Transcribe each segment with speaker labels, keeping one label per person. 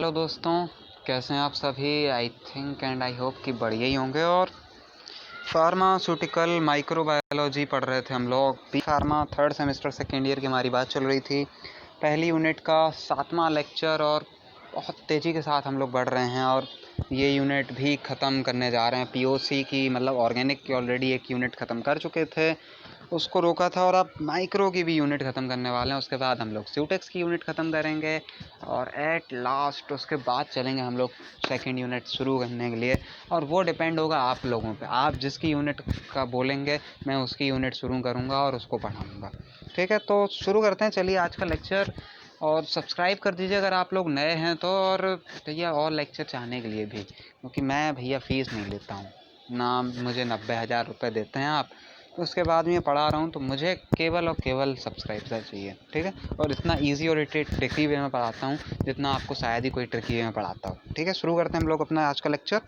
Speaker 1: Hello दोस्तों, कैसे हैं आप सभी। I think and I hope कि बढ़िया ही होंगे। और फार्मास्यूटिकल माइक्रोबायोलॉजी पढ़ रहे थे हम लोग। B pharma third semester second year की हमारी बात चल रही थी। पहली यूनिट का 7वां लेक्चर और बहुत तेज़ी के साथ हम लोग बढ़ रहे हैं। और ये यूनिट भी ख़त्म करने जा रहे हैं। पीओसी की मतलब ऑर्गेनिक की ऑलरेडी एक यूनिट ख़त्म कर चुके थे, उसको रोका था, और अब माइक्रो की भी यूनिट ख़त्म करने वाले हैं। उसके बाद हम लोग स्यूटेक्स की यूनिट ख़त्म करेंगे और एट लास्ट उसके बाद चलेंगे हम लोग सेकंड यूनिट शुरू करने के लिए। और वो डिपेंड होगा आप लोगों पे। आप जिसकी यूनिट का बोलेंगे मैं उसकी यूनिट शुरू करूँगा और उसको पढ़ाऊँगा। ठीक है, तो शुरू करते हैं। चलिए आज का लेक्चर, और सब्सक्राइब कर दीजिए अगर आप लोग नए हैं तो। और भैया और लेक्चर चाहने के लिए भी, क्योंकि मैं भैया फ़ीस नहीं लेता हूँ ना। मुझे 90,000 रुपये देते हैं आप, तो उसके बाद मैं पढ़ा रहा हूँ, तो मुझे केवल और केवल सब्सक्राइबर चाहिए। ठीक है, और इतना इजी और ट्रिकी वे में पढ़ाता हूँ जितना आपको शायद ही कोई ट्रिकी वे में पढ़ाता हो। ठीक है, शुरू करते हैं हम लोग अपना आज का लेक्चर।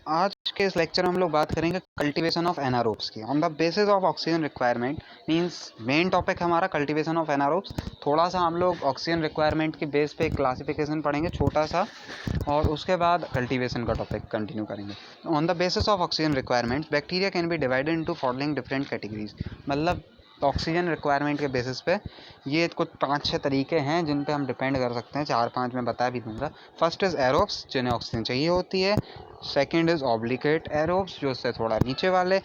Speaker 1: आज के इस लेक्चर में हम लोग बात करेंगे कल्टीवेशन ऑफ एनारोब्स की on the basis of oxygen requirement. Means main topic हमारा कल्टीवेशन ऑफ एनारोब्स। थोड़ा सा हम लोग ऑक्सीजन रिक्वायरमेंट के बेस पे क्लासिफिकेशन पढ़ेंगे छोटा सा, और उसके बाद कल्टीवेशन का टॉपिक कंटिन्यू करेंगे। On the basis of oxygen requirement bacteria can be divided into following different categories. मतलब ऑक्सीजन रिक्वायरमेंट के बेसिस पे ये कुछ 5-6 तरीके हैं जिन पे हम डिपेंड कर सकते हैं। 4-5 मैं बता भी दूंगा। फर्स्ट इज़ एरोब्स, जिन्हें ऑक्सीजन चाहिए होती है। सेकंड इज़ ऑब्लिगेट एरोब्स, जो उससे थोड़ा नीचे वाले।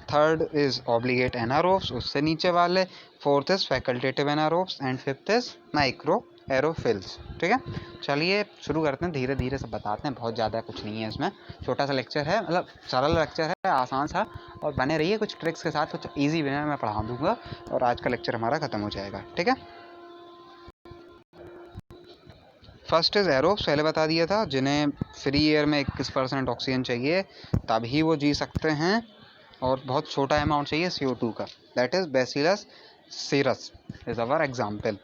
Speaker 1: थर्ड इज़ ऑब्लिगेट एनारोब्स, उससे नीचे वाले। Fourth is facultative anaerobes and fifth is microaerophiles. ठीक है, चलिए शुरू करते हैं। धीरे धीरे सब बताते हैं, बहुत ज़्यादा कुछ नहीं है इसमें। छोटा सा लेक्चर है, मतलब सरल लेक्चर है, आसान सा। और बने रहिए, कुछ ट्रिक्स के साथ कुछ ईजी वे में मैं पढ़ा दूँगा और आज का लेक्चर हमारा ख़त्म हो जाएगा। ठीक है, फर्स्ट इज़ एरोब्स, पहले बता दिया था, जिन्हें फ्री एयर में 21% ऑक्सीजन चाहिए तभी वो जी सकते हैं, और बहुत छोटा अमाउंट चाहिए CO2 का। That is bacillus cereus is our example.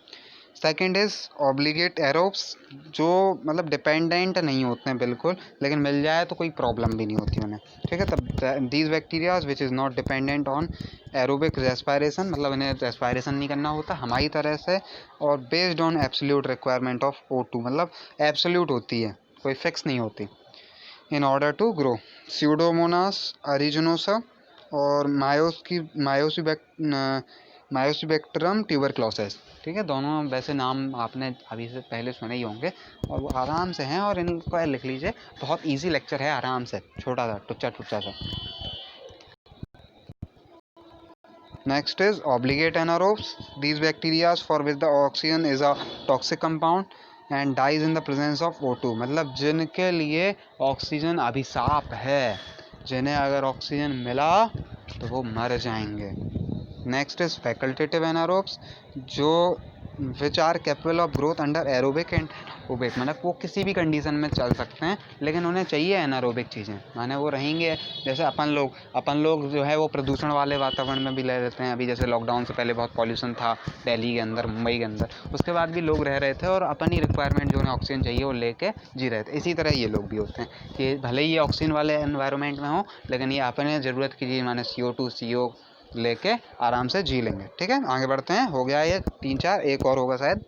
Speaker 1: Second is obligate aerobes, जो मतलब डिपेंडेंट नहीं होते हैं बिल्कुल, लेकिन मिल जाए तो कोई प्रॉब्लम भी नहीं होती उन्हें। ठीक है, तब these bacterias which is not dependent on aerobic respiration, मतलब इन्हें रेस्पायरेशन नहीं करना होता हमारी तरह से। और based on absolute requirement of O2, मतलब एब्सोल्यूट होती है, कोई फिक्स नहीं होती। In order to grow Pseudomonas aeruginosa और मायोसिबैक्टरम ट्यूबरक्लोसिस। ठीक है, दोनों वैसे नाम आपने अभी से पहले सुने ही होंगे, और वो आराम से हैं, और इनको लिख लीजिए। बहुत इजी लेक्चर है, आराम से, छोटा सा टुच्चा टुच्चा सा। Next is obligate anaerobes, these bacterias for which the oxygen is a toxic compound and dies in the presence of O2, मतलब जिनके लिए ऑक्सीजन अभिशाप है, जिन्हें अगर ऑक्सीजन मिला तो वो मर जाएंगे। नेक्स्ट इज फैकल्टेटिव एनारोब्स, जो which are capable of growth under aerobic and anaerobic, मतलब वो किसी भी कंडीशन में चल सकते हैं, लेकिन उन्हें चाहिए एनारोबिक चीज़ें, माने वो रहेंगे। जैसे अपन लोग जो है वो प्रदूषण वाले वातावरण में भी रह रहते हैं। अभी जैसे लॉकडाउन से पहले बहुत पॉल्यूशन था दिल्ली के अंदर, मुंबई के अंदर, उसके बाद भी लोग रह रहे थे और अपन ही रिक्वायरमेंट जो उन्हें ऑक्सीजन चाहिए वो लेके जी रहे थे। इसी तरह ये लोग भी होते हैं कि भले ही ये ऑक्सीजन वाले एनवायरनमेंट में हो, लेकिन ये अपने ज़रूरत की चीज़, माने CO2 CO लेके आराम से जी लेंगे। ठीक है, आगे बढ़ते हैं। हो गया ये 3-4, एक और होगा शायद।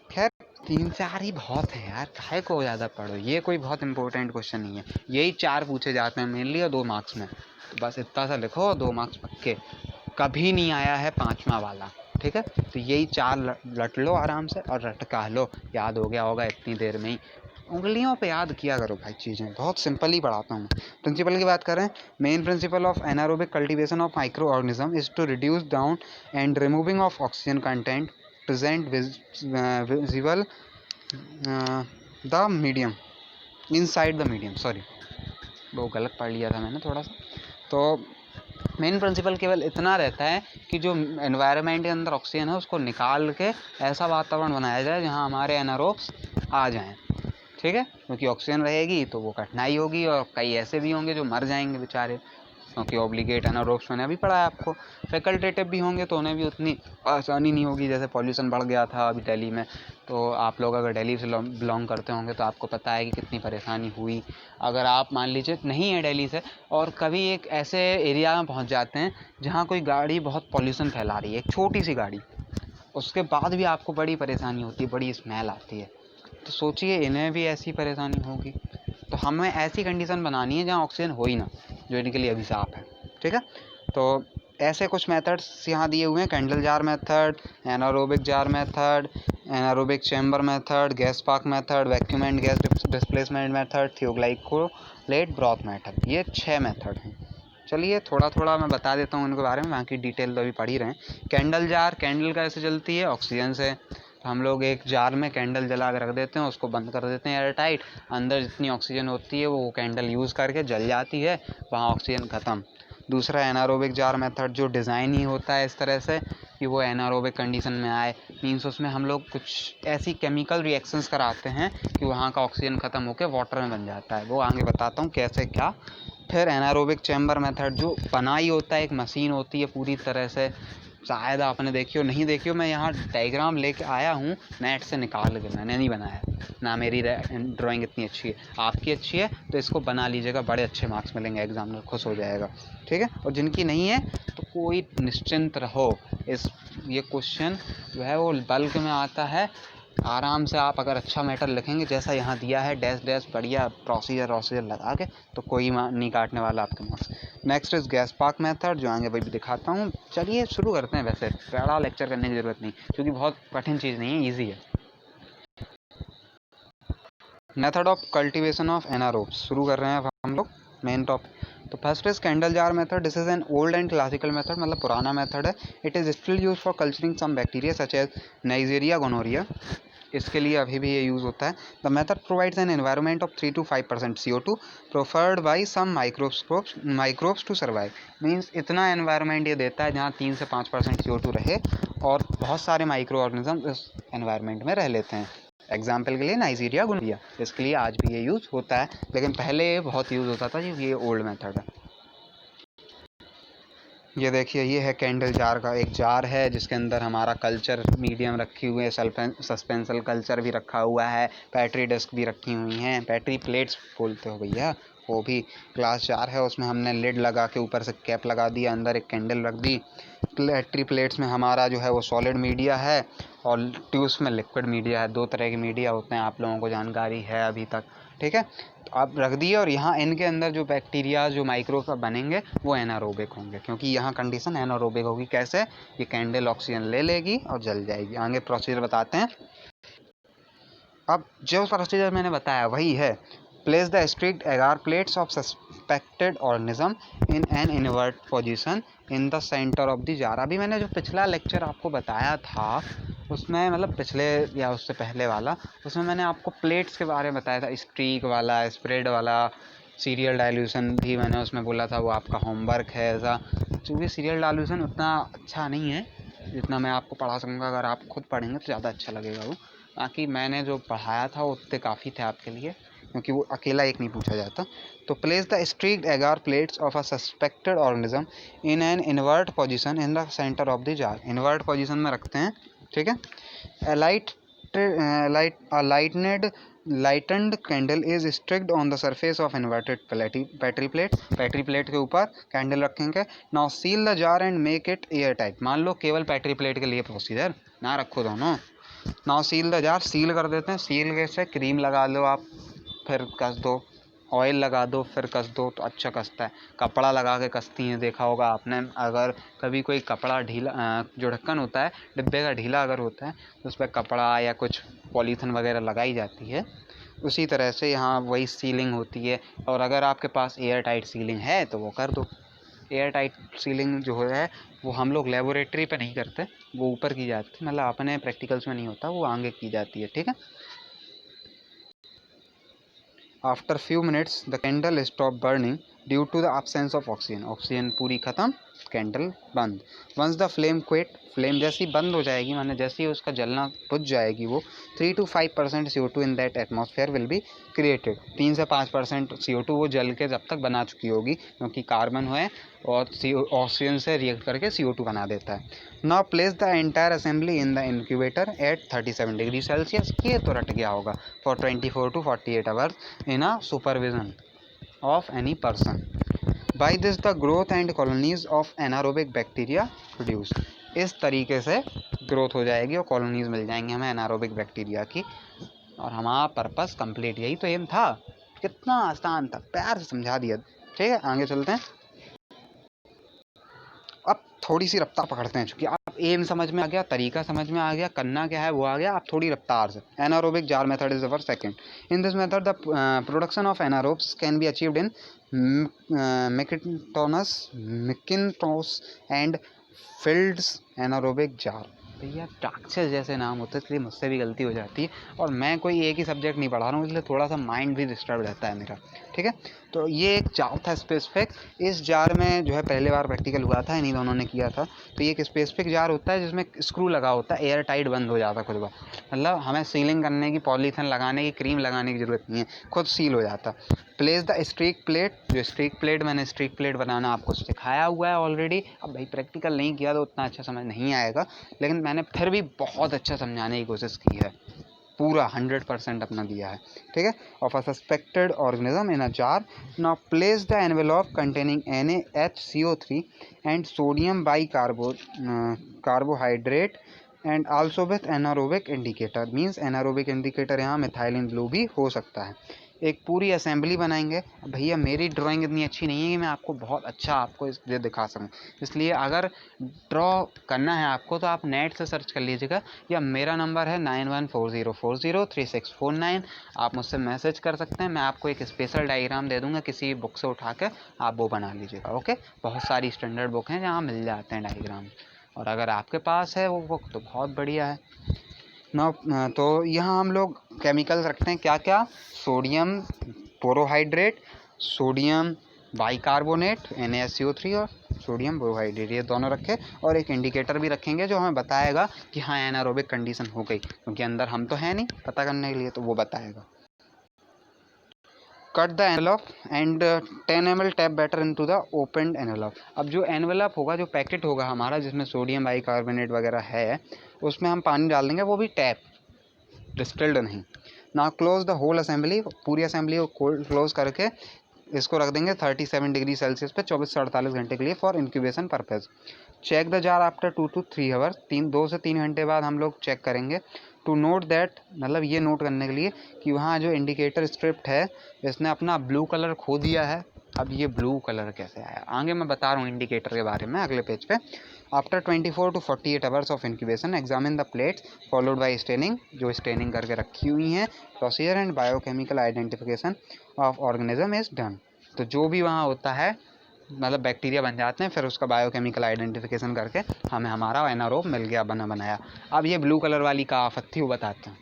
Speaker 1: खैर 3-4 ही बहुत है यार, काहे को ज़्यादा पढ़ो, ये कोई बहुत इंपॉर्टेंट क्वेश्चन नहीं है। यही 4 पूछे जाते हैं मेनली, और 2 मार्क्स में। तो बस इतना सा लिखो, 2 मार्क्स पक्के। कभी नहीं आया है 5वां वाला। ठीक है, तो यही 4 रट लो आराम से, और रटका लो, याद हो गया होगा इतनी देर में ही। उंगलियों पे याद किया करो भाई, चीज़ें बहुत सिंपल ही पढ़ाता हूँ। प्रिंसिपल की बात करें, main principle of anaerobic cultivation of micro organism is to reduce down and removing of oxygen content present visible the medium inside the medium. Sorry, वो गलत पढ़ लिया था मैंने थोड़ा सा। तो मेन प्रिंसिपल केवल इतना रहता है कि जो एनवायरनमेंट के अंदर ऑक्सीजन है उसको निकाल के ऐसा वातावरण बनाया जाए जहाँ हमारे एनारोब्स आ जाएं। ठीक है, क्योंकि ऑक्सीजन रहेगी तो वो कठिनाई होगी, और कई ऐसे भी होंगे जो मर जाएंगे बेचारे। क्योंकि ऑब्लिगेट एनारोब्स मैंने अभी पढ़ा है आपको। फैकल्टेटिव भी होंगे तो उन्हें भी उतनी आसानी नहीं होगी। जैसे पॉल्यूशन बढ़ गया था अभी दिल्ली में, तो आप लोग अगर दिल्ली से बिलोंग करते होंगे तो आपको पता है कि कितनी परेशानी हुई। अगर आप मान लीजिए नहीं है दिल्ली से और कभी एक ऐसे एरिया में पहुंच जाते हैं जहां कोई गाड़ी बहुत पॉल्यूशन फैला रही है, एक छोटी सी गाड़ी, उसके बाद भी आपको बड़ी परेशानी होती है, बड़ी स्मेल आती है। तो सोचिए इन्हें भी ऐसी परेशानी होगी। तो हमें ऐसी कंडीशन बनानी है जहाँ ऑक्सीजन हो ही ना, जो इनके लिए अभिशाप है। ठीक है, तो ऐसे कुछ मेथड्स यहाँ दिए हुए हैं: candle jar method, anaerobic jar method, anaerobic chamber method, gas spark method, vacuum and gas displacement method, thioglycollate broth method. ये 6 मेथड हैं। चलिए थोड़ा थोड़ा मैं बता देता हूँ उनके बारे में, बाकी डिटेल तो अभी पढ़ ही रहे हैं। कैंडल जार, कैंडल कैसे जलती है? ऑक्सीजन से। तो हम लोग एक जार में कैंडल जला कर रख देते हैं, उसको बंद कर देते हैं एयर टाइट, अंदर जितनी ऑक्सीजन होती है वो कैंडल यूज़ करके जल जाती है, वहाँ ऑक्सीजन ख़त्म। दूसरा एनारोबिक जार मेथड, जो डिज़ाइन ही होता है इस तरह से कि वो एनारोबिक कंडीशन में आए। मीन्स उसमें हम लोग कुछ ऐसी केमिकल रिएक्शंस कराते हैं कि वहाँ का ऑक्सीजन ख़त्म होकर वाटर में बन जाता है। वो आगे बताता हूँ कैसे क्या। फिर एनारोबिक चैम्बर मेथड, जो बनाई होता है, एक मशीन होती है पूरी तरह से, शायद आपने देखी हो, नहीं देखी हो, मैं यहाँ डायग्राम लेके आया हूँ नेट से निकाल के, मैंने नहीं बनाया ना, मेरी ड्राइंग इतनी अच्छी है। आपकी अच्छी है तो इसको बना लीजिएगा, बड़े अच्छे मार्क्स मिलेंगे, एग्जामिनर खुश हो जाएगा। ठीक है, और जिनकी नहीं है तो कोई निश्चिंत रहो, ये क्वेश्चन जो है वो बल्क में आता है। आराम से आप अगर अच्छा मैटर लिखेंगे जैसा यहाँ दिया है, डैश डैश बढ़िया प्रोसीजर लगा के, तो कोई नहीं काटने वाला आपके marks. Next is gas spark method, जो आगे भी दिखाता हूँ। चलिए शुरू करते हैं। वैसे बड़ा लेक्चर करने की ज़रूरत नहीं, क्योंकि बहुत कठिन चीज़ नहीं है, ईजी है। Method of cultivation of anaerobes, शुरू कर रहे हैं अब हम लोग मेन टॉपिक। तो first is candle jar method. This is an old and classical method, मतलब पुराना मेथड है। It is still use for culturing some bacteria such as Neisseria gonorrhoeae. इसके लिए अभी भी ये यूज़ होता है। The method provides an environment of 3 to 5% CO2 preferred by some microbes to survive. Means इतना एनवायरनमेंट ये देता है जहाँ 3 से 5% CO2 रहे और बहुत सारे माइक्रो ऑर्गेनिज्म इस एनवायरनमेंट में रह लेते हैं। एग्जाम्पल के लिए नाइजीरिया गोनोरिया, इसके लिए आज भी ये यूज़ होता है, लेकिन पहले ये बहुत यूज़ होता था, ये ओल्ड मेथड है। ये देखिए, ये है कैंडल जार का एक जार है जिसके अंदर हमारा कल्चर मीडियम रखी हुई है, सस्पेंसल कल्चर भी रखा हुआ है, बैटरी डिस्क भी रखी हुई हैं, बैटरी प्लेट्स बोलते हो भैया, वो भी ग्लास जार है। उसमें हमने लिड लगा के ऊपर से कैप लगा दिया, अंदर एक कैंडल रख दी। बैटरी प्लेट्स में हमारा जो है वो सॉलिड मीडिया है और ट्यूब्स में लिक्विड मीडिया है। 2 तरह के मीडिया होते हैं, आप लोगों को जानकारी है अभी तक। ठीक है, तो आप रख दिए और यहाँ इनके अंदर जो बैक्टीरिया, जो माइक्रोब बनेंगे वो एनारोबिक होंगे, क्योंकि यहाँ कंडीशन एनारोबिक होगी। कैसे? ये कैंडल ऑक्सीजन ले लेगी और जल जाएगी। आगे प्रोसीजर बताते हैं। अब जो प्रोसीजर मैंने बताया वही है। Place the strict agar plates of suspected organism in an invert position in the centre of the jar. अभी मैंने जो पिछला लेक्चर आपको बताया था उसमें, मतलब पिछले या उससे पहले वाला, उसमें मैंने आपको प्लेट्स के बारे में बताया था, स्ट्रीक वाला, स्प्रेड वाला, सीरियल डाइल्यूशन भी मैंने उसमें बोला था, वो आपका होमवर्क है ऐसा। चूँकि सीरियल डाइल्यूशन उतना अच्छा नहीं है जितना मैं आपको पढ़ा सकूँगा, अगर आप खुद पढ़ेंगे तो ज़्यादा अच्छा लगेगा वो। बाकी मैंने जो पढ़ाया था वो उतने काफ़ी थे आपके लिए, क्योंकि वो अकेला एक नहीं पूछा जाता। तो place the streaked agar plates of a suspected organism in an invert position in the centre of the jar. Invert position में रखते हैं। ठीक है, lightened candle is sticked on the surface of inverted battery plate. Battery plate के ऊपर candle रखेंगे। Now seal the jar and make it air tight. मान लो केवल बैटरी प्लेट के लिए प्रोसीजर, ना रखो दोनों। Now seal the jar, seal कर देते हैं। सील कैसे? क्रीम लगा लो आप, फिर कस दो, ऑयल लगा दो, फिर कस दो, तो अच्छा कसता है। कपड़ा लगा के कसती हैं, देखा होगा आपने। अगर कभी कोई कपड़ा ढीला, जो ढक्कन होता है डिब्बे का ढीला अगर होता है तो उस पर कपड़ा या कुछ पॉलीथिन वगैरह लगाई जाती है, उसी तरह से यहाँ वही सीलिंग होती है। और अगर आपके पास एयर टाइट सीलिंग है तो वो कर दो। एयर टाइट सीलिंग जो है वो हम लोग लेबोरेटरी पे नहीं करते, वो ऊपर की जाती है, मतलब अपने प्रैक्टिकल्स में नहीं होता, वो आगे की जाती है। ठीक है, after few minutes the candle stop burning due to the absence of oxygen. Oxygen पूरी ख़त्म कैंडल बंद। Once the flame quit, flame जैसी बंद हो जाएगी, माने जैसे ही उसका जलना बुझ जाएगी, वो 3 to 5% CO2 in that atmosphere will be created. 3 से 5% CO2 वो जल के जब तक बना चुकी होगी, क्योंकि कार्बन है और ऑक्सीजन से रिएक्ट करके CO2 बना देता है। Now place the entire assembly in the incubator at 37 degree Celsius. ये तो रट गया होगा। For 24 to 48 hours in a supervision of any person. By this the growth and colonies of anaerobic bacteria produce. इस तरीके से ग्रोथ हो जाएगी और कॉलोनीज मिल जाएंगी हमें एनारोबिक बैक्टीरिया की, और हमारा पर्पस कंप्लीट। यही तो एम था। कितना आसान था, प्यार से समझा दिया। ठीक है, आगे चलते हैं। अब थोड़ी सी रफ्तार पकड़ते हैं, चूँकि आप एम समझ में आ गया, तरीका समझ में आ गया, करना क्या है वो आ गया। आप थोड़ी रफ्तार से। Anaerobic jar method is our second. In this method the production of anaerobes can be achieved in Macintosh and fields anaerobic jar. भैया टाक्सस जैसे नाम होते हैं, इसलिए मुझसे भी गलती हो जाती है, और मैं कोई एक ही सब्जेक्ट नहीं पढ़ा रहा हूँ, इसलिए थोड़ा सा माइंड भी डिस्टर्ब रहता है मेरा। ठीक है, तो ये एक जार था स्पेसिफिक। इस जार में जो है पहले बार प्रैक्टिकल हुआ था, इन्हीं दोनों ने किया था। तो ये एक स्पेसिफिक जार होता है जिसमें स्क्रू लगा होता है, एयर टाइट बंद हो जाता है खुद का। मतलब हमें सीलिंग करने की, पॉलीथिन लगाने की, क्रीम लगाने की ज़रूरत नहीं है, खुद सील हो जाता। Place the streak plate. जो स्ट्रीक प्लेट, मैंने स्ट्रीक प्लेट बनाना आपको सिखाया हुआ है ऑलरेडी। अब भाई प्रैक्टिकल नहीं किया तो उतना अच्छा समझ नहीं आएगा, लेकिन मैंने फिर भी बहुत अच्छा समझाने की कोशिश की है, पूरा 100% अपना दिया है। ठीक है, of a suspected organism in a jar. Now place the envelope containing NaHCO3 and sodium carbohydrate and also with anaerobic indicator. Means anaerobic indicator यहाँ मिथाइलिन ब्लू भी हो सकता है। एक पूरी असेंबली बनाएंगे। भैया मेरी ड्राइंग इतनी अच्छी नहीं है कि मैं आपको बहुत अच्छा आपको इसलिए दिखा सकूं, इसलिए अगर ड्रॉ करना है आपको तो आप नेट से सर्च कर लीजिएगा, या मेरा नंबर है 9140403649। आप मुझसे मैसेज कर सकते हैं, मैं आपको एक स्पेशल डायग्राम दे दूंगा किसी बुक से उठा के, आप वो बना लीजिएगा। ओके, बहुत सारी स्टैंडर्ड बुक हैं जहाँ मिल जाते हैं डायग्राम, और अगर आपके पास है वो बुक तो बहुत बढ़िया है ना। तो यहाँ हम लोग केमिकल्स रखते हैं, क्या क्या? Sodium borohydride, sodium bicarbonate NaSCO3 और सोडियम बोरोहाइड्रेट, ये दोनों रखे, और एक इंडिकेटर भी रखेंगे जो हमें बताएगा कि हाँ एनारोबिक कंडीशन हो गई, क्योंकि अंदर हम तो है नहीं पता करने के लिए, तो वो बताएगा। Cut the envelope and 10 ml tap water into the opened envelope. अब जो एनवेलप होगा, जो पैकेट होगा हमारा जिसमें सोडियम बाइकार्बोनेट वगैरह है, उसमें हम पानी डाल देंगे, वो भी टैप, डिस्टिल्ड नहीं। ना क्लोज द होल असेंबली, पूरी असेंबली को क्लोज करके इसको रख देंगे 37 डिग्री सेल्सियस पे 24 से 48 घंटे के लिए for incubation purpose. Check the jar after 2 to 3 hours. 2 से 3 घंटे बाद हम लोग चेक करेंगे। टू नोट दैट, मतलब ये नोट करने के लिए कि वहाँ जो इंडिकेटर स्क्रिप्ट है इसने अपना ब्लू कलर खो दिया है। अब ये ब्लू कलर कैसे आया, आगे मैं बता रहा हूँ इंडिकेटर के बारे में अगले पेज पे। After 24 to 48 hours of incubation examine the plates followed by staining, जो स्टेनिंग करके रखी हुई हैं। Procedure and biochemical identification of organism is done. तो जो भी वहाँ होता है, मतलब बैक्टीरिया बन जाते हैं, फिर उसका बायोकेमिकल आइडेंटिफिकेशन करके हमें हमारा एनारोब मिल गया, बना बनाया। अब ये ब्लू कलर वाली का आफत थी वो बताते हैं।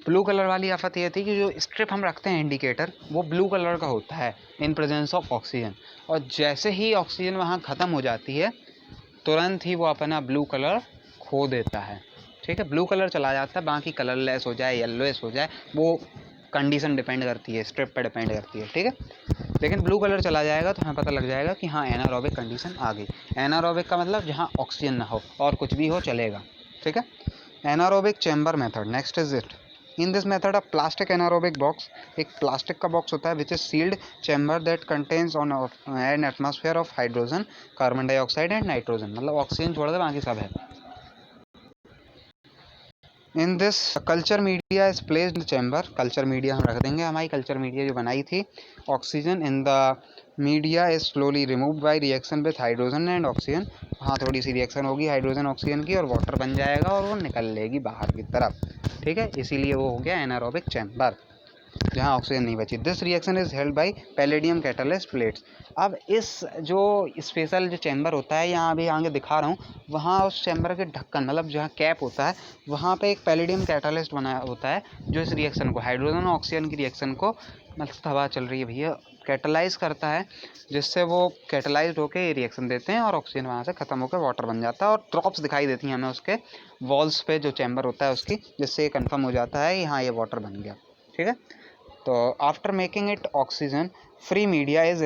Speaker 1: ब्लू कलर वाली आफत ये थी कि जो स्ट्रिप हम रखते हैं इंडिकेटर, वो ब्लू कलर का होता है इन प्रेजेंस ऑफ ऑक्सीजन, और जैसे ही ऑक्सीजन वहाँ ख़त्म हो जाती है तुरंत ही वो अपना ब्लू कलर खो देता है। ठीक है, ब्लू कलर चला जाता है, बाकी कलरलेस हो जाए, येलोइश हो जाए, वो कंडीशन डिपेंड करती है, स्ट्रिप पर डिपेंड करती है। ठीक है, लेकिन ब्लू कलर चला जाएगा तो हमें पता लग जाएगा कि हाँ एनारोबिक कंडीशन आ गई। एनारोबिक का मतलब जहाँ ऑक्सीजन ना हो और कुछ भी हो चलेगा। ठीक है, anaerobic chamber method, next is it. In this method a plastic anaerobic box, एक प्लास्टिक का बॉक्स होता है which is sealed chamber that contains on an atmosphere of hydrogen, carbon dioxide and nitrogen, मतलब ऑक्सीजन छोड़ दे बाकी सब है। In this culture media is placed chamber, culture media हम रख देंगे, हमारी कल्चर मीडिया जो बनाई थी। Oxygen in the media is slowly remove by reaction with hydrogen and oxygen. हाँ, थोड़ी सी रिएक्शन होगी हाइड्रोजन ऑक्सीजन की और वाटर बन जाएगा और वो निकल लेगी बाहर की तरफ। ठीक है, इसीलिए वो हो गया एनारोबिक चैम्बर। जहाँ ऑक्सीजन नहीं बची। This reaction is held by palladium catalyst plates. अब इस जो स्पेशल जो चैम्बर होता है, यहाँ अभी आगे दिखा रहा हूँ, वहाँ उस चैम्बर के ढक्कन मतलब जहाँ कैप होता है वहाँ पे एक पैलेडियम कैटालिस्ट बना होता है जो इस रिएक्शन को, हाइड्रोजन और ऑक्सीजन की रिएक्शन को, मतलब हवा चल रही है भैया, कैटलाइज करता है, जिससे वो कैटलाइज होकर ये रिएक्शन देते हैं और ऑक्सीजन वहाँ से ख़त्म होकर वाटर बन जाता है और ड्रॉप्स दिखाई देती हैं हमें उसके वॉल्स पे जो चैम्बर होता है उसकी, जिससे ये कन्फर्म हो जाता है हाँ ये वाटर बन गया। ठीक है, तो after making it oxygen free media is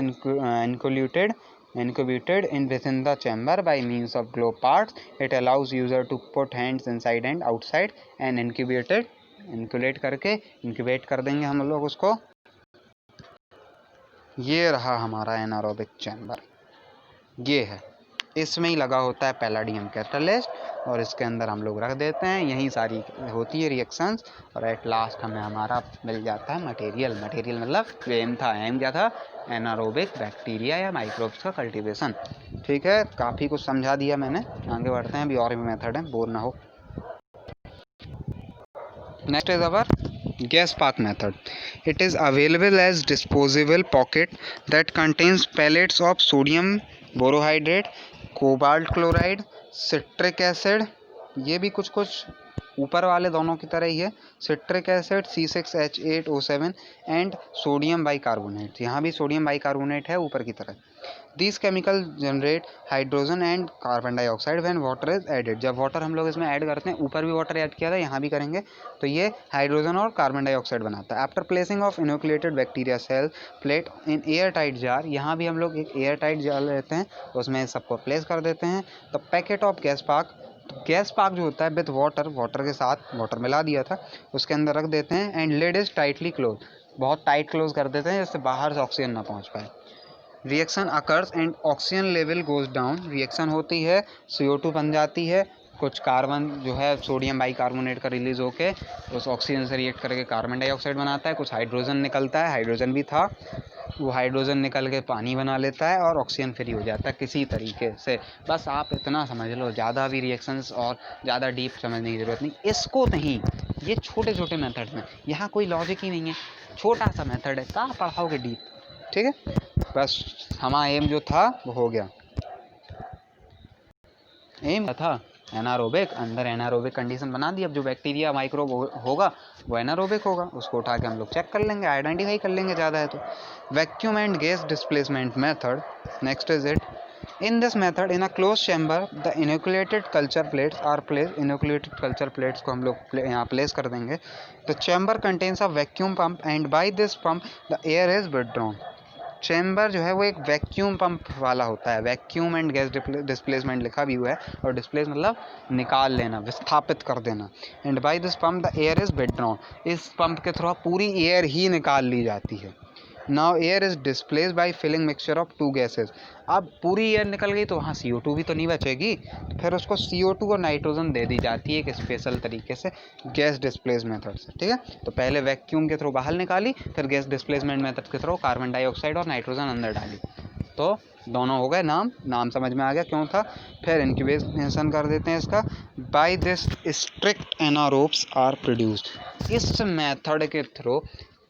Speaker 1: incubated in within the chamber by means of globe parts. It allows user to put hands inside and outside and incubate करके incubate कर देंगे हम लोग उसको। ये रहा हमारा एनारोबिक चैम्बर, ये है, इसमें ही लगा होता है पैलेडियम कैटालिस्ट और इसके अंदर हम लोग रख देते हैं, यही सारी होती है रिएक्शंस और एट लास्ट हमें हमारा मिल जाता है मटेरियल। मटेरियल मतलब एम था, एम क्या था, एनारोबिक बैक्टीरिया या माइक्रोब्स का कल्टीवेशन। ठीक है, काफ़ी कुछ समझा दिया मैंने, आगे बढ़ते हैं, अभी और भी मेथड है, बोर ना हो। Next is our gas park method. It is available as disposable pocket that contains pellets of sodium borohydrate, cobalt chloride, citric acid, ये भी कुछ कुछ ऊपर वाले दोनों की तरह ही है, citric acid C6H8O7 and sodium bicarbonate, यहाँ भी सोडियम बाइकार्बोनेट है ऊपर की तरह। These chemicals generate hydrogen and carbon dioxide when water is added. जब वाटर हम लोग इसमें ऐड करते हैं, ऊपर भी वाटर ऐड किया था, यहाँ भी करेंगे, तो ये हाइड्रोजन और कार्बन डाइऑक्साइड बनाता है। After placing of inoculated bacteria cell plate in air tight jar, यहाँ भी हम लोग एक एयर टाइट जार लेते हैं, उसमें सबको प्लेस कर देते हैं। The packet of gas park, gas park जो होता है विद वाटर, वाटर के साथ वाटर मिला दिया था, उसके अंदर रख देते हैं and lid is tightly close, बहुत टाइट क्लोज कर देते हैं जिससे बाहर से ऑक्सीजन ना पहुँच पाए। Reaction occurs and oxygen level goes down, reaction होती है, CO2 बन जाती है, कुछ कार्बन जो है सोडियम बाइकार्बोनेट का रिलीज होके उस ऑक्सीजन से रिएक्ट करके कार्बन डाइऑक्साइड बनाता है, कुछ हाइड्रोजन निकलता है, हाइड्रोजन भी था, वो हाइड्रोजन निकल के पानी बना लेता है और ऑक्सीजन फ्री हो जाता है किसी तरीके से। बस आप इतना समझ लो, ज़्यादा भी रिएक्शंस और ज़्यादा डीप समझने की ज़रूरत नहीं, इसको नहीं, ये छोटे छोटे मेथड्स में, यहाँ कोई लॉजिक ही नहीं है, छोटा सा मेथड है, कहाँ पढ़ाओगे डीप। ठीक है, बस हमारा एम जो था वो हो गया। एम था एनारोबिक, अंदर एनारोबिक कंडीशन बना दी, अब जो बैक्टीरिया माइक्रोब होगा वो एनारोबिक होगा, उसको उठा के हम लोग चेक कर लेंगे, आइडेंटिफाई कर लेंगे ज़्यादा है तो। Vacuum and gas displacement method, next is it. In this method, in a closed chamber, the inoculated culture plates are placed. Inoculated culture plates को हम लोग यहाँ place कर देंगे। The chamber contains a vacuum pump, and by this pump, the air is withdrawn. Chamber जो है वो एक वैक्यूम पंप वाला होता है, वैक्यूम एंड गैस डिस्प्लेसमेंट लिखा भी हुआ है, और डिस्प्लेस मतलब निकाल लेना, विस्थापित कर देना। And by this pump the air is withdrawn, इस पंप के थ्रू पूरी एयर ही निकाल ली जाती है। Now air is displace by filling mixture of two gases, अब पूरी एयर निकल गई तो वहाँ CO2 भी तो नहीं बचेगी, तो फिर उसको CO2 और नाइट्रोजन दे दी जाती है एक स्पेशल तरीके से गैस डिस्प्लेस मेथड से। ठीक है, तो पहले वैक्यूम के थ्रू बाहर निकाली, फिर गैस डिस्प्लेसमेंट मेथड के थ्रू कार्बन डाइऑक्साइड और नाइट्रोजन अंदर डाली, तो दोनों हो गए। नाम समझ में आ गया क्यों था। फिर इंक्यूबेशन कर देते हैं इसका। By this strict anaerobes are produced, इस मेथड के थ्रू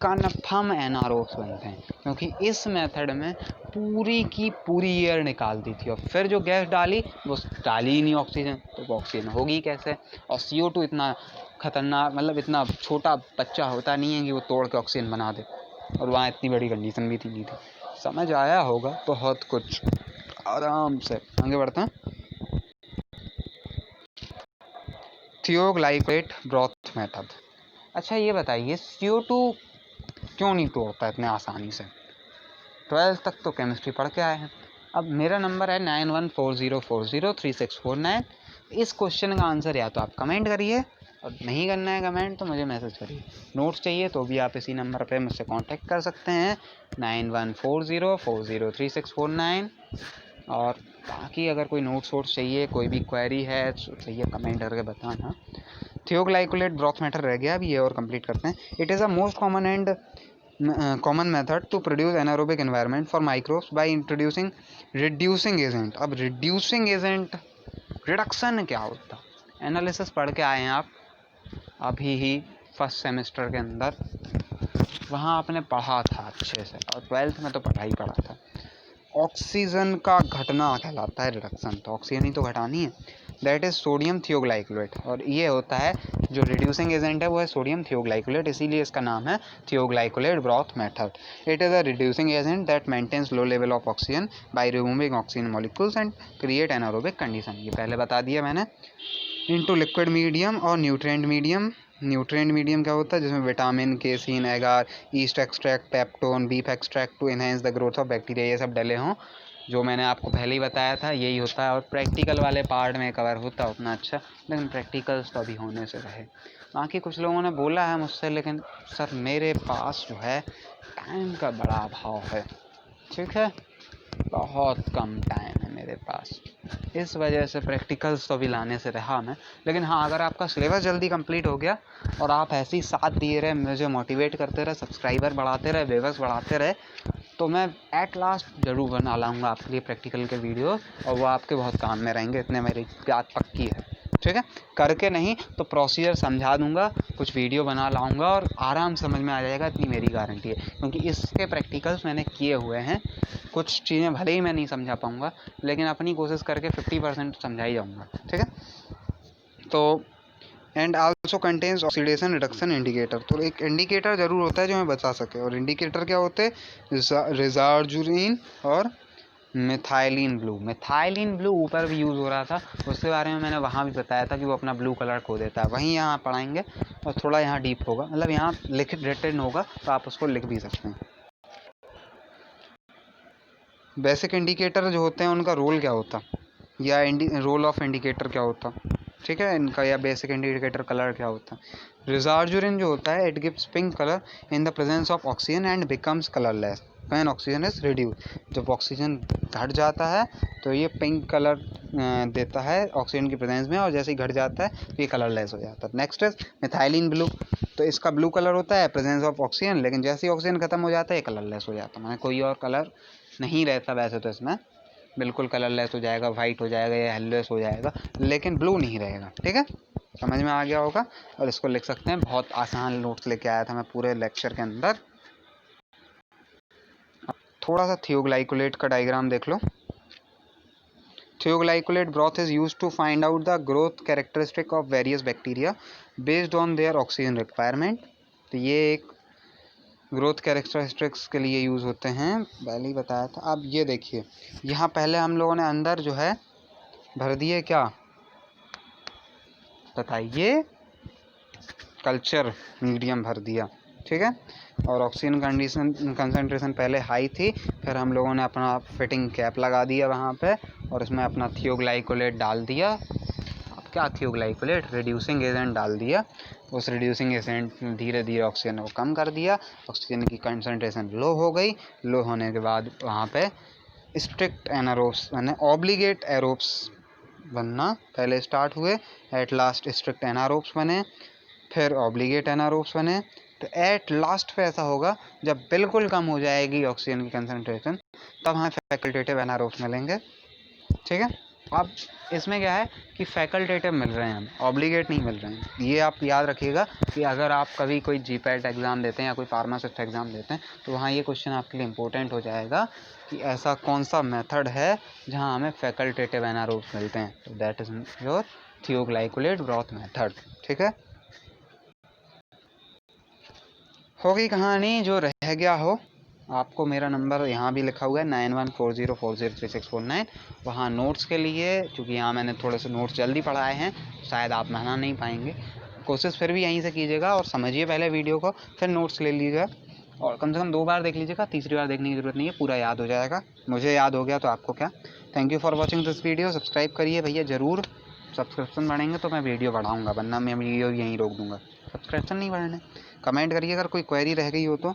Speaker 1: कन्फर्म एनारोब्स बनते हैं, क्योंकि इस मेथड में पूरी की पूरी एयर निकाल दी थी और फिर जो गैस डाली वो डाली ही नहीं ऑक्सीजन, तो वो ऑक्सीजन होगी कैसे। और CO2 इतना खतरनाक, मतलब इतना छोटा बच्चा होता नहीं है कि वो तोड़ के ऑक्सीजन बना दे, और वहाँ इतनी बड़ी कंडीशन भी थी नहीं थी। समझ आया होगा बहुत कुछ, आराम से आगे बढ़ते हैं। थियोग्लाइकोलेट ब्रॉथ मेथड। अच्छा ये बताइए, CO2 क्यों नहीं तोड़ता इतने आसानी से। 12th तक तो केमिस्ट्री पढ़ के आए हैं। अब मेरा नंबर है 9140403649। इस क्वेश्चन का आंसर या तो आप कमेंट करिए, और नहीं करना है कमेंट तो मुझे मैसेज करिए। नोट्स चाहिए तो भी आप इसी नंबर पे मुझसे कांटेक्ट कर सकते हैं, 9140403649। और बाकी अगर कोई नोट्स चाहिए, कोई भी क्वेरी है तो चाहिए, कमेंट करके बताना। थियोग्लाइकोलेट ब्रॉथ मेथड रह गया, अभी ये और कंप्लीट करते हैं। It is a most common and common method to produce anaerobic environment for microbes by introducing reducing agent। अब reducing agent, रिडक्शन क्या होता, एनालिसिस पढ़ के आए हैं आप अभी ही फर्स्ट सेमेस्टर के अंदर। वहाँ आपने पढ़ा था अच्छे से, और 12th में तो पढ़ा ही पढ़ा था। ऑक्सीजन का घटना कहलाता है रिडक्शन, तो ऑक्सीजन ही तो घटानी है, दैट इज़ सोडियम थियोग्लाइकोलेट। और ये होता है जो रिड्यूसिंग एजेंट है वो है सोडियम थियोग्लाइकोलेट, इसीलिए इसका नाम है thioglycolate broth method. It is a reducing agent that maintains low level of oxygen by removing oxygen molecules and create anaerobic condition. ये पहले बता दिया मैंने। इनटू लिक्विड मीडियम और न्यूट्रिएंट मीडियम। न्यूट्रिएंट मीडियम क्या होता है, जिसमें vitamin, casein, agar, yeast extract, peptone, beef extract to enhance the growth of bacteria, ये सब डले हों, जो मैंने आपको पहले ही बताया था यही होता है। और प्रैक्टिकल वाले पार्ट में कवर होता उतना अच्छा, लेकिन प्रैक्टिकल्स तो अभी होने से रहे। बाकी कुछ लोगों ने बोला है मुझसे, लेकिन सर मेरे पास जो है टाइम का बड़ा अभाव है, ठीक है, बहुत कम टाइम है मेरे पास, इस वजह से प्रैक्टिकल्स तो अभी लाने से रहा मैं। लेकिन हाँ, अगर आपका सिलेबस जल्दी कंप्लीट हो गया और आप ऐसे ही साथ दिए रहे, मुझे मोटिवेट करते रहे, सब्सक्राइबर बढ़ाते रहे, व्यूअर्स बढ़ाते रहे, तो मैं एट लास्ट ज़रूर बना लाऊंगा आपके लिए प्रैक्टिकल के वीडियो, और वो आपके बहुत काम में रहेंगे, इतने मेरी बात पक्की है, ठीक है। करके नहीं तो प्रोसीजर समझा दूंगा, कुछ वीडियो बना लाऊंगा और आराम समझ में आ जाएगा, इतनी मेरी गारंटी है, क्योंकि इसके प्रैक्टिकल्स मैंने किए हुए हैं। कुछ चीज़ें भले ही मैं नहीं समझा पाऊंगा, लेकिन अपनी कोशिश करके 50% समझा ही जाऊंगा, ठीक है। तो and also contains oxidation reduction indicator, तो एक इंडिकेटर ज़रूर होता है जो हमें बता सके। और इंडिकेटर क्या होते हैं, रिजार्जुरिन और मिथाइलिन ब्लू। मिथाइलिन ब्लू ऊपर भी यूज़ हो रहा था, उसके बारे में मैंने वहाँ भी बताया था कि वो अपना ब्लू कलर खो देता है, वहीं यहाँ पढ़ाएंगे और थोड़ा यहाँ डीप होगा, मतलब यहाँ लिखित रिटन होगा तो आप उसको लिख भी सकते हैं। बेसिक इंडिकेटर जो होते हैं उनका रोल क्या होता, या रोल ऑफ इंडिकेटर क्या होता, ठीक है, इनका, या बेसिक इंडिकेटर कलर क्या होता है। रिजार्जुरिन जो होता है, it gives pink colour in the presence of oxygen and becomes colourless when oxygen is reduce. जब ऑक्सीजन घट जाता है तो ये पिंक कलर देता है ऑक्सीजन की प्रेजेंस में, और जैसे ही घट जाता है तो ये कलरलेस हो जाता है। नेक्स्ट इज मिथाइलिन ब्लू, तो इसका ब्लू कलर होता है प्रेजेंस ऑफ ऑक्सीजन, लेकिन जैसे ही ऑक्सीजन खत्म हो जाता है ये कलरलेस हो जाता है, मैंने कोई और कलर नहीं रहता वैसे तो इसमें, बिल्कुल कलरलेस हो जाएगा, वाइट हो जाएगा या येलोस हो जाएगा, लेकिन ब्लू नहीं रहेगा, ठीक है, समझ में आ गया होगा। और इसको लिख सकते हैं, बहुत आसान नोट्स लेके आया था मैं पूरे लेक्चर के अंदर। थोड़ा सा थियोग्लाइकोलेट का डायग्राम देख लो। Thioglycolate broth is used to find out the growth characteristic of various bacteria based on their oxygen requirement. तो ये एक ग्रोथ कैरेक्टरिस्टिक्स के लिए यूज़ होते हैं, पहले ही बताया था। अब ये देखिए, यहाँ पहले हम लोगों ने अंदर जो है भर दिए, क्या बताइए, कल्चर मीडियम भर दिया, ठीक है, और ऑक्सीजन कंसंट्रेशन पहले हाई थी, फिर हम लोगों ने अपना फिटिंग कैप लगा दिया वहाँ पे, और इसमें अपना थियोग्लाइकोलेट डाल दिया। अब क्या थियोग्लाइकोलेट, रिड्यूसिंग एजेंट डाल दिया, उस रिड्यूसिंग एजेंट ने धीरे धीरे ऑक्सीजन को कम कर दिया, ऑक्सीजन की कंसंट्रेशन लो हो गई। लो होने के बाद वहाँ पे स्ट्रिक्ट एनारोब्स यानी ऑब्लिगेट एरोब्स बनना पहले स्टार्ट हुए, एट लास्ट स्ट्रिक्ट एनारोब्स बने, फिर ऑब्लिगेट एनारोब्स बने। तो एट लास्ट पे ऐसा होगा जब बिल्कुल कम हो जाएगी ऑक्सीजन की कंसंट्रेशन, तब हमें फैकल्टेटिव एनारोब्स मिलेंगे, ठीक है। अब इसमें क्या है कि फैकल्टेटिव मिल रहे हैं, हमें ऑब्लिगेट नहीं मिल रहे हैं। ये आप याद रखिएगा कि अगर आप कभी कोई जीपैट एग्ज़ाम देते हैं या कोई फार्मासिस्ट एग्ज़ाम देते हैं तो वहाँ ये क्वेश्चन आपके लिए इंपॉर्टेंट हो जाएगा कि ऐसा कौन सा मेथड है जहाँ हमें फैकल्टेटिव एनारोब्स मिलते हैं। तो that is your thioglycolate broth method, ठीक है। हो गई कहानी, जो रह गया हो, आपको मेरा नंबर यहाँ भी लिखा हुआ है 9140403649, वहाँ नोट्स के लिए, क्योंकि यहाँ मैंने थोड़े से नोट्स जल्दी पढ़ाए हैं, शायद आप बना नहीं पाएंगे, कोशिश फिर भी यहीं से कीजिएगा और समझिए पहले वीडियो को, फिर नोट्स ले लीजिएगा, और कम से कम 2 बार देख लीजिएगा, तीसरी बार देखने की ज़रूरत नहीं है, पूरा याद हो जाएगा। मुझे याद हो गया तो आपको क्या। Thank you for watching this video. Subscribe करिए भैया ज़रूर, सब्सक्रिप्शन बढ़ेंगे तो मैं वीडियो बढ़ाऊँगा, वरना मैं वीडियो यहीं रोक दूँगा। सब्सक्रिप्शन नहीं बढ़ने। कमेंट करिए अगर कोई क्वेरी रह गई हो तो,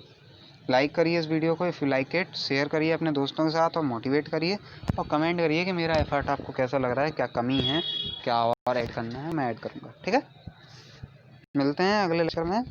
Speaker 1: लाइक करिए इस वीडियो को, if you like it, share करिए अपने दोस्तों के साथ और मोटिवेट करिए, और कमेंट करिए कि मेरा एफर्ट आपको कैसा लग रहा है, क्या कमी है, क्या और ऐड करना है, मैं ऐड करूँगा, ठीक है। मिलते हैं अगले लेक्चर में।